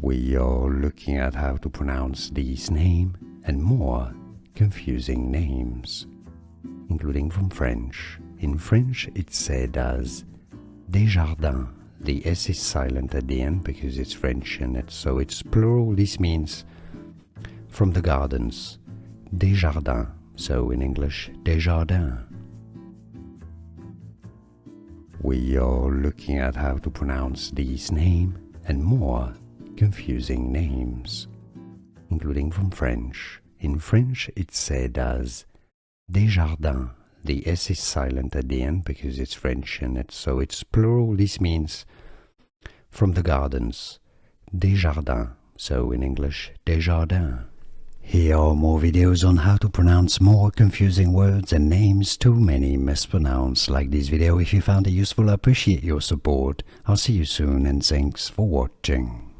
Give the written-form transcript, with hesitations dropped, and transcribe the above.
We are looking at how to pronounce these names and more confusing names, including from French. In French, it's said as Desjardins. The S is silent at the end because it's French and so it's plural. This means from the gardens. Desjardins. So in English, Desjardins. We are looking at how to pronounce these names and more confusing names, including from French. In French, it's said as Desjardins. The S is silent at the end because it's French and so it's plural. This means from the gardens. Desjardins. So in English, Desjardins. Here are more videos on how to pronounce more confusing words and names too many mispronounced. Like this video if you found it useful. I appreciate your support. I'll see you soon and thanks for watching.